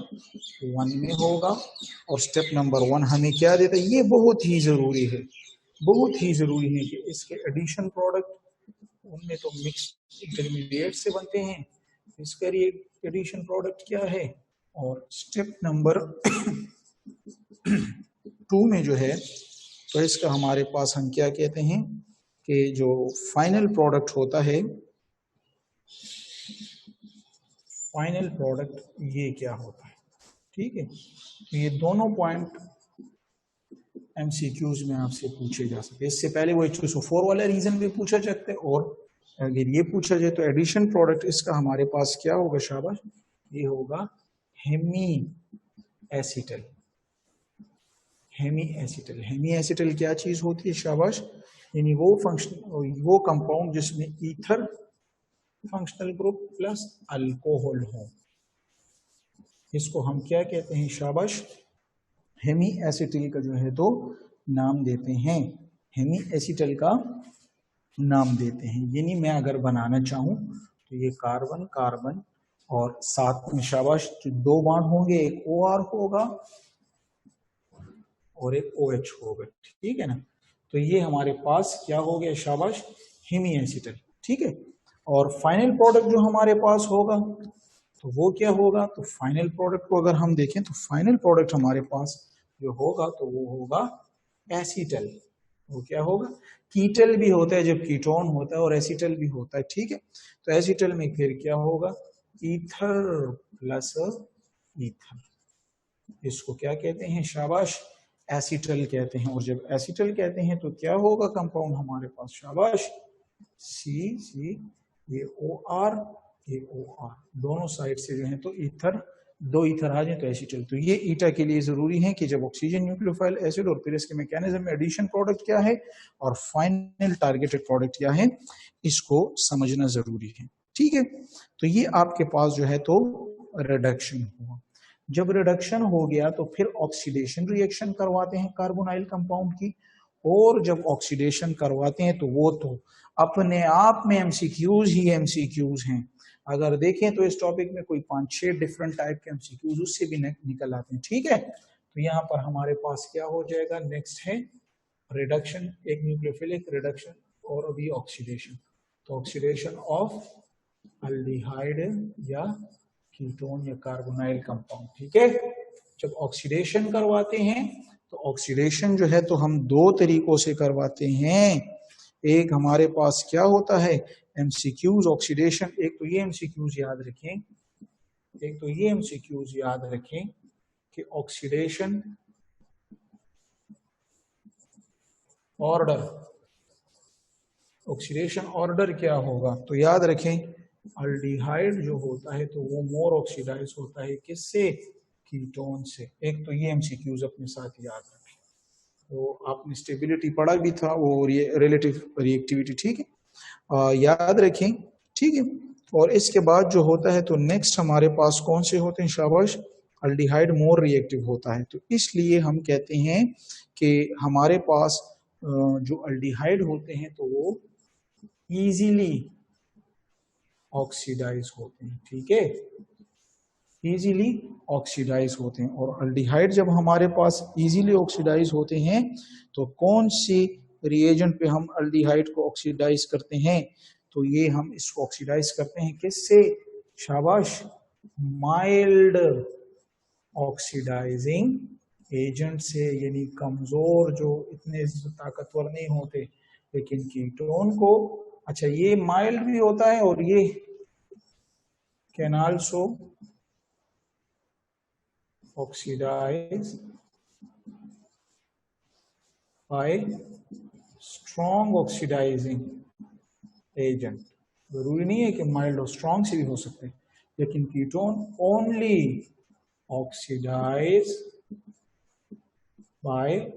Speaker 1: 1 में होगा, और स्टेप नंबर 1 हमें क्या देता है, ये बहुत ही जरूरी है, बहुत ही जरूरी है कि इसके एडिशन प्रोडक्ट उनमें तो मिक्स इंटरमीडिएट से बनते हैं, इसका एडिशन प्रोडक्ट क्या है। और स्टेप नंबर 2 में जो है तो इसका हमारे पास हम क्या कहते हैं कि जो फाइनल प्रोडक्ट होता है, फाइनल प्रोडक्ट ये क्या होता है, ठीक है। तो ये दोनों पॉइंट एमसीक्यूज में आपसे पूछे जा सकते हैं। इससे पहले वो H2SO4 वाला रीजन भी पूछा जाता है, और अगर ये पूछा जाए तो एडिशन प्रोडक्ट इसका हमारे पास क्या होगा, शाबाश ये होगा hemiacetal. Hemiacetal, hemiacetal क्या चीज होती है, शाबाश यानी वो फंक्शन, वो कंपाउंड जिसमें ether functional group plus alcohol हो, इसको हम क्या कहते हैं, शाबाश हेमी एसिटल का जो है तो नाम देते हैं, हेमी एसिटल का नाम देते हैं। यानी मैं अगर बनाना चाहूं तो ये कार्बन कार्बन और साथ में शाबाश जो 2 बॉन्ड होंगे, एक OR होगा और एक OH होगा, ठीक है ना। तो ये हमारे पास क्या हो गया, शाबाश हेमी एसिटल, ठीक है। और फाइनल प्रोडक्ट जो हमारे पास होगा तो वो क्या होगा, तो फाइनल प्रोडक्ट को अगर हम देखें तो फाइनल प्रोडक्ट हमारे पास जो होगा तो वो होगा एसिटल। वो क्या होगा, कीटल भी होता है जब कीटोन होता है और एसिटल भी होता है, ठीक है। तो एसिटल में फिर क्या होगा, ईथर प्लस ईथर, इसको क्या कहते हैं, शाबाश एसिटल कहते हैं। और जब एसिटल कहते हैं तो क्या होगा कंपाउंड हमारे पास, शाबाश C ये OR ये OR, दोनों साइड से जो है तो ईथर, 2 ईथर आ जाए तो एसिटल। तो ये ईटा के लिए जरूरी है कि जब ऑक्सीजन न्यूक्लियोफाइल एसिड और फिर इसके मैकेनिज्म में एडिशन प्रोडक्ट क्या है और फाइनल टारगेटेड प्रोडक्ट क्या है, इसको समझना जरूरी है, ठीक है। तो ये आपके पास जो है तो रिडक्शन हुआ। जब रिडक्शन हो गया तो फिर ऑक्सीडेशन रिएक्शन करवाते हैं कार्बोनाइल कंपाउंड की, और जब ऑक्सीडेशन करवाते हैं तो वो तो अपने आप में एमसीक्यूज ही एमसीक्यूज हैं। अगर देखें तो इस टॉपिक में कोई 5-6 डिफरेंट टाइप के एमसीक्यूज उससे भी निकल आते हैं, ठीक है। तो यहाँ पर हमारे पास क्या हो जाएगा, नेक्स्ट है रिडक्शन, एक न्यूक्लियोफिलिक रिडक्शन और अभी ऑक्सीडेशन। तो ऑक्सीडेशन ऑफ अल्डिहाइड या कीटोन या कार्बोनाइल कंपाउंड, ठीक है। जब ऑक्सीडेशन करवाते हैं तो ऑक्सीडेशन जो है तो हम 2 तरीकों से करवाते हैं। एक हमारे पास क्या होता है एमसीक्यूज ऑक्सीडेशन, एक तो ये एमसीक्यूज याद रखें, एक तो ये एमसीक्यूज याद रखें कि ऑक्सीडेशन ऑर्डर, ऑक्सीडेशन ऑर्डर क्या होगा, तो याद रखें अल्डिहाइड जो होता है तो वो मोर ऑक्सीडाइज होता है किससे, कीटोन से। एक तो ये एमसीक्यूज अपने साथ याद रखें। तो आपने स्टेबिलिटी पढ़ा भी था, वो रिलेटिव रिएक्टिविटी, ठीक है, याद रखें, ठीक है। और इसके बाद जो होता है तो नेक्स्ट हमारे पास कौन से होते हैं शाबाश, अल्डिहाइड मोर रिएक्टिव होता है। तो इसलिए हम कहते हैं कि हमारे पास जो अल्डिहाइड होते हैं तो वो इजीली ऑक्सीडाइज होते हैं, ठीक है, इजीली ऑक्सीडाइज होते हैं। और अल्डिहाइड जब हमारे पास इजीली ऑक्सीडाइज होते हैं तो कौन सी रिएजेंट पे हम अल्डिहाइड को ऑक्सीडाइज करते हैं, तो ये हम इसको ऑक्सीडाइज करते हैं किससे शाबाश, माइल्ड ऑक्सीडाइजिंग एजेंट से, यानी कमजोर जो इतने ताकतवर नहीं होते लेकिन कीटोन को, अच्छा ये माइल्ड भी होता है और ये can also oxidise by strong oxidising agent. जरूरी नहीं है कि माइल्ड और स्ट्रॉन्ग से भी हो सकते हैं, लेकिन ketone only oxidise by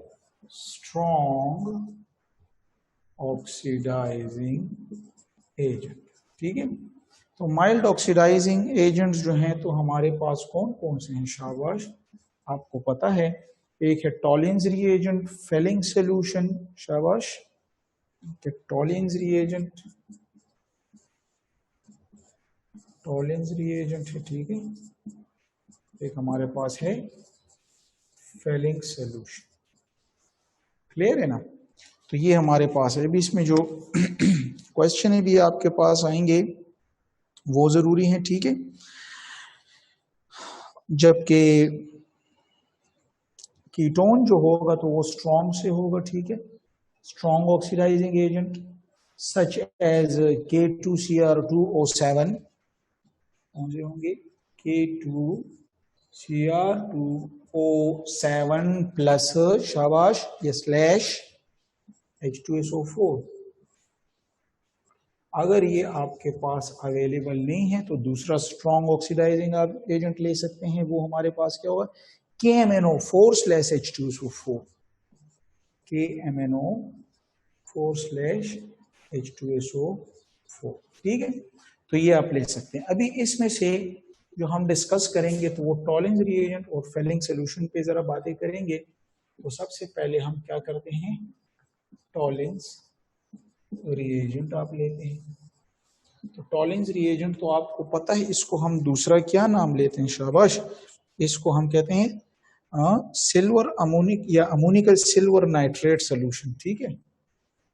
Speaker 1: strong oxidising agent, ठीक है। तो माइल्ड ऑक्सीडाइजिंग एजेंट्स जो हैं तो हमारे पास कौन कौन से हैं शाबाश, आपको पता है, एक है टॉलिन्स रिएजेंट, फेलिंग सॉल्यूशन, शाबाश, टॉलिन्स रिएजेंट, टॉलिन्स रिएजेंट है, ठीक है। एक हमारे पास है फेलिंग सॉल्यूशन, क्लियर है ना। तो ये हमारे पास है। अभी इसमें जो क्वेश्चन भी आपके पास आएंगे वो जरूरी है, ठीक है। जबकि कीटोन जो होगा तो वो स्ट्रॉन्ग से होगा, ठीक है, strong oxidising agent such as K2Cr2O7, कौन से होंगे, K2Cr2O7 प्लस शाबाश या स्लैश H2SO4। अगर ये आपके पास अवेलेबल नहीं है तो दूसरा स्ट्रॉन्ग ऑक्सीडाइजिंग आप एजेंट ले सकते हैं, वो हमारे पास क्या होगा, KMNO4/H2SO4, KMNO4/H2SO4, ठीक है। तो ये आप ले सकते हैं। अभी इसमें से जो हम डिस्कस करेंगे तो वो टॉलिन्स रिएजेंट और फेलिंग सॉल्यूशन पे जरा बातें करेंगे। तो सबसे पहले हम क्या करते हैं, टॉलिन्स रिएजेंट आप लेते हैं। तो टॉलिन्स रिएजेंट तो आपको पता है, इसको हम दूसरा क्या नाम लेते हैं शाबाश, इसको हम कहते हैं सिल्वर अमोनिक या अमोनिकल सिल्वर नाइट्रेट सॉल्यूशन, ठीक है।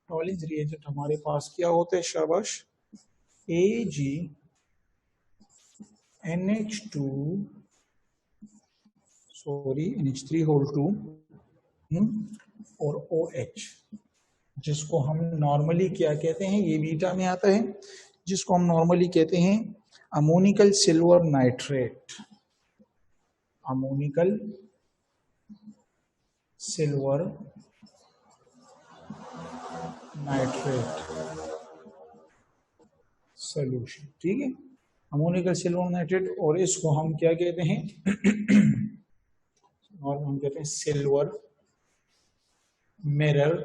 Speaker 1: टॉलिन्स रिएजेंट हमारे पास क्या होते हैं शाबाश, NH3 और OH, जिसको हम नॉर्मली क्या कहते हैं, ये बीटा में आता है, जिसको हम नॉर्मली कहते हैं ammoniacal silver nitrate, ammoniacal silver nitrate solution, ठीक है, अमोनिकल सिल्वर नाइट्रेट। और इसको हम क्या कहते हैं, और हम कहते हैं सिल्वर मिरर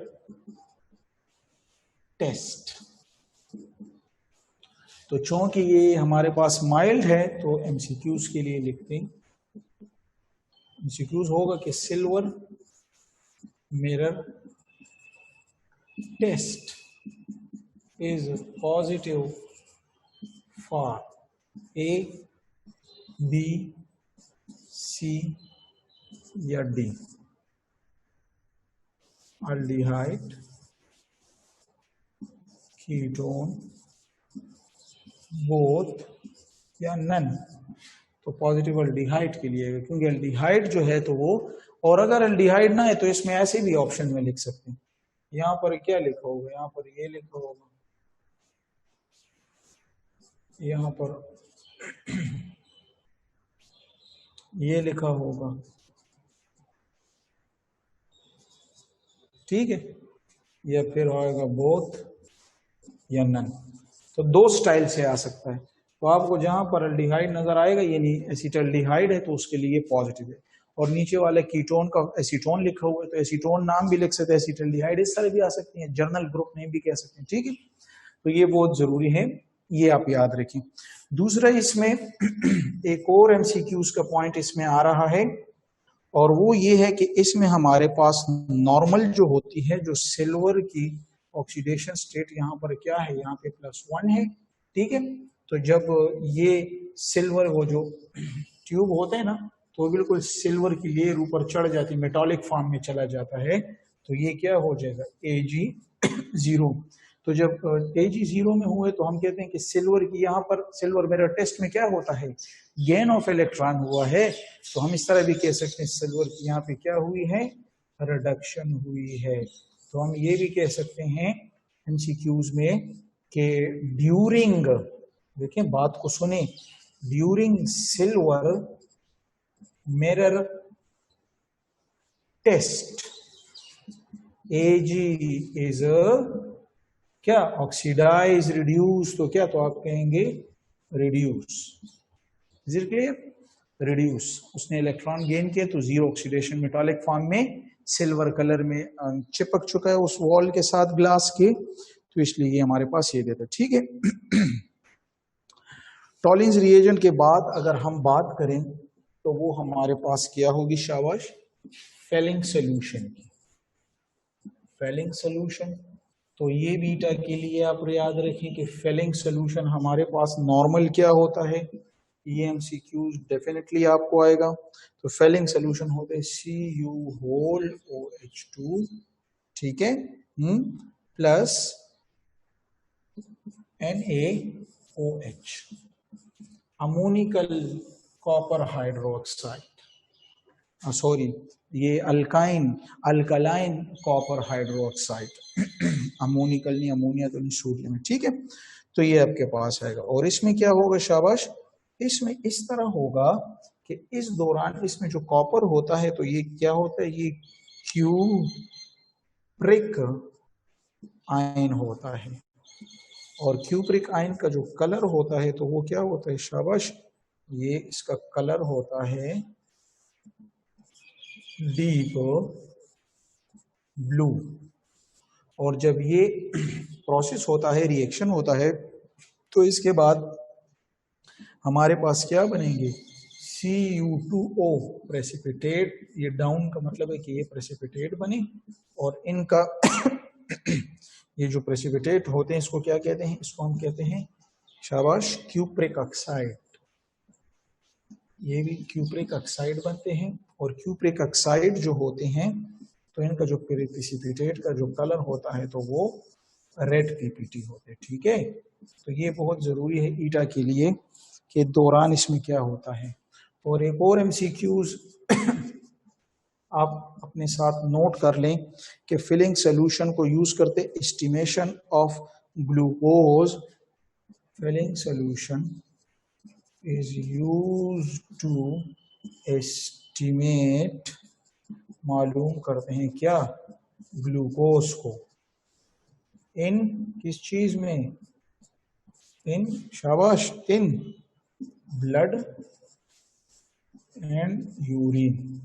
Speaker 1: टेस्ट। तो चूंकि ये हमारे पास माइल्ड है तो एमसीक्यूज के लिए लिखते हैं, एमसीक्यूज होगा कि silver mirror test is positive for A, B, C या D, अल्डिहाइड, कीटोन, बोथ या नन। तो पॉजिटिव अल्डिहाइड के लिए, क्योंकि अल्डिहाइड जो है तो वो, और अगर अल्डिहाइड ना है तो इसमें ऐसे भी ऑप्शन में लिख सकते हैं। यहाँ पर क्या लिखा होगा, यहाँ पर ये लिखा होगा, यहाँ पर ये लिखा होगा, ठीक है, या फिर आएगा बोथ या नन। तो दो स्टाइल से आ सकता है। तो आपको जहां पर अल्डिहाइड नजर आएगा यानी एसिटल्डिहाइड है तो उसके लिए पॉजिटिव है, और नीचे वाले कीटोन का एसीटोन लिखा हुआ है तो एसीटोन नाम भी लिख सकते हैं, एसिटल्डिहाइड इस तरह भी आ सकती है, जर्नल ग्रुप नेम भी कह सकते हैं, ठीक है। तो ये बहुत जरूरी है ये आप याद रखें। दूसरा इसमें एक और एमसीक्यूज का पॉइंट इसमें आ रहा है, और वो ये है कि इसमें हमारे पास नॉर्मल जो होती है, जो सिल्वर की ऑक्सीडेशन स्टेट यहाँ पर क्या है, यहाँ पे +1 है, ठीक है। तो जब ये सिल्वर, वो जो ट्यूब होते हैं ना, तो बिल्कुल सिल्वर की लेयर ऊपर चढ़ जाती है, मेटालिक फॉर्म में चला जाता है, तो ये क्या हो जाएगा, Ag0। तो जब Ag0 में हुए तो हम कहते हैं कि सिल्वर की, यहाँ पर सिल्वर मेरा टेस्ट में क्या होता है, गेन ऑफ इलेक्ट्रॉन हुआ है, तो हम इस तरह भी कह सकते हैं सिल्वर की यहाँ पे क्या हुई है, रिडक्शन हुई है। तो हम ये भी कह सकते हैं एमसीक्यूज में कि ड्यूरिंग, देखें बात को सुने, during silver mirror test Ag is क्या, ऑक्सीडाइज, रिड्यूस, तो क्या, तो आप कहेंगे reduce. Is it clear, reduce, उसने इलेक्ट्रॉन गेन किया तो जीरो ऑक्सीडेशन, मेटालिक फॉर्म में सिल्वर कलर में चिपक चुका है उस वॉल के साथ ग्लास के, तो इसलिए ये हमारे पास ये देता है, ठीक है। टॉलिंस रिएजेंट के बाद अगर हम बात करें तो वो हमारे पास क्या होगी, शाबाश, फेलिंग सोल्यूशन की। फेलिंग सोल्यूशन, तो ये बीटा के लिए आप याद रखें कि फेलिंग सोल्यूशन हमारे पास नॉर्मल क्या होता है, ये एमसीक्यूज डेफिनेटली आपको आएगा। तो फेलिंग सोल्यूशन होते हैं CuOH2, ठीक है, plus NaOH, ammoniacal copper hydroxide, sorry ये अल्कालाइन कॉपर हाइड्रोक्साइड, अमोनिकल नहीं, अमोनिया तो नहीं, सोडियम है, ठीक है। तो ये आपके पास आएगा, और इसमें क्या होगा, शाबाश, इसमें इस तरह होगा कि इस दौरान इसमें जो कॉपर होता है तो ये क्या होता है, ये क्यूप्रिक आयन होता है, और क्यूप्रिक आयन का जो कलर होता है तो वो क्या होता है, शाबाश, ये इसका कलर होता है डीप ब्लू। और जब ये प्रोसेस होता है, रिएक्शन होता है, तो इसके बाद हमारे पास क्या बनेंगे, Cu2O प्रेसिपिटेट, ये डाउन का मतलब है कि ये प्रेसिपिटेट बने, और इनका ये जो प्रेसिपिटेट होते हैं इसको क्या कहते हैं, इसको हम कहते हैं, शाबाश, क्यूप्रिक ऑक्साइड। ये भी क्यूप्रिक ऑक्साइड बनते हैं, और क्यूप्रिक ऑक्साइड जो होते हैं तो इनका जो प्रेसिपिटेट का जो कलर होता है तो वो रेड पीपीटी होते हैं, ठीक है। तो ये बहुत जरूरी है ईटा के लिए कि दौरान इसमें क्या होता है। और एक और एमसीक्यूज आप अपने साथ नोट कर लें कि फिलिंग सोल्यूशन को यूज करते estimation of glucose, Fehling solution is use to estimate, मालूम करते हैं क्या, ग्लूकोज को, इन किस चीज में, इन, शाबाश, इन ब्लड एंड यूरिन।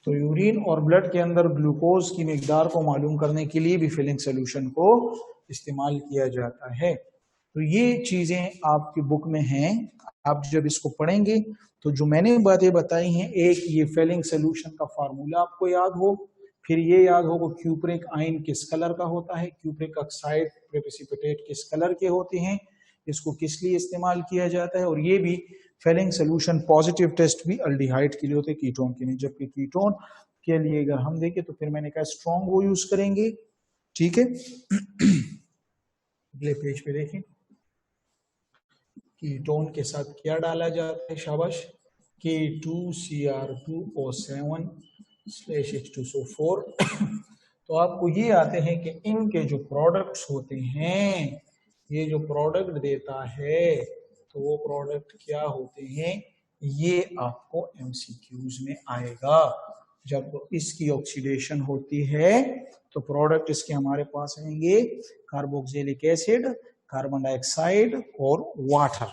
Speaker 1: तो यूरिन और ब्लड के अंदर ग्लूकोज की मिकदार को मालूम करने के लिए भी फिलिंग सोल्यूशन को इस्तेमाल किया जाता है। तो ये चीजें आपकी बुक में हैं, आप जब इसको पढ़ेंगे तो जो मैंने बातें बताई हैं, एक ये फिलिंग सोल्यूशन का फार्मूला आपको याद हो, फिर ये याद होगा क्यूप्रिक आयन किस कलर का होता है, क्यूप्रिक ऑक्साइड प्रेसिपिटेट किस कलर के होते हैं, इसको किस लिए इस्तेमाल किया जाता है, और ये भी फिलिंग सोल्यूशन पॉजिटिव टेस्ट भी अल्डिहाइड के लिए होते हैं, कीटोन के लिए, जबकि कीटोन के लिए अगर हम देखें तो फिर मैंने कहा स्ट्रॉन्ग वो यूज करेंगे, ठीक है। अगले पेज पे देखें, कीटोन के साथ क्या डाला जाता है, शाबाश, K2Cr2O7/H2SO4। तो आपको ये आते हैं कि इनके जो प्रोडक्ट्स होते हैं, ये जो प्रोडक्ट देता है तो वो प्रोडक्ट क्या होते हैं, ये आपको एमसीक्यूज में आएगा। जब इसकी ऑक्सीडेशन होती है तो प्रोडक्ट इसके हमारे पास आएंगे, कार्बोक्सिलिक एसिड, कार्बन डाइऑक्साइड और water,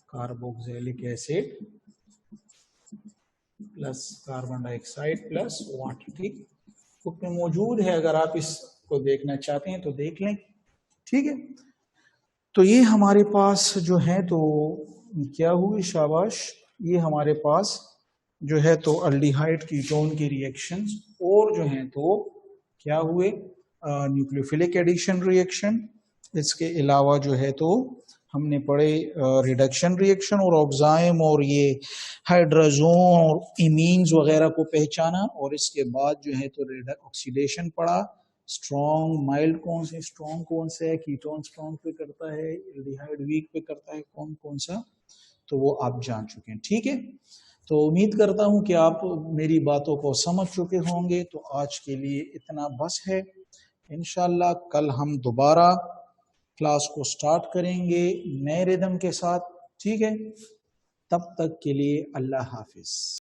Speaker 1: carboxylic acid plus carbon dioxide plus water, ठीक, बुक में मौजूद है, अगर आप इसको देखना चाहते हैं तो देख लें, ठीक है। तो ये हमारे पास जो है तो क्या हुई, शाबाश, ये हमारे पास जो है तो अल्डिहाइड कीटोन के रिएक्शंस और जो है तो क्या हुए, न्यूक्लियोफिलिक एडिशन रिएक्शन। इसके अलावा जो है तो हमने पढ़े रिडक्शन रिएक्शन और ऑक्साइम और ये हाइड्राजोन और इमीन्स वगैरह को पहचाना, और इसके बाद जो है तो ऑक्सीडेशन पढ़ा, स्ट्रॉन्ग माइल्ड कौन से, स्ट्रॉन्ग कौन से है, कीटोन स्ट्रॉन्ग पे करता है, एल्डिहाइड वीक पे करता है, कौन कौन सा, तो वो आप जान चुके हैं। ठीक है, तो उम्मीद करता हूं कि आप मेरी बातों को समझ चुके होंगे। तो आज के लिए इतना बस है, इंशाल्लाह कल हम दोबारा क्लास को स्टार्ट करेंगे नए रिदम के साथ। ठीक है, तब तक के लिए अल्लाह हाफिज।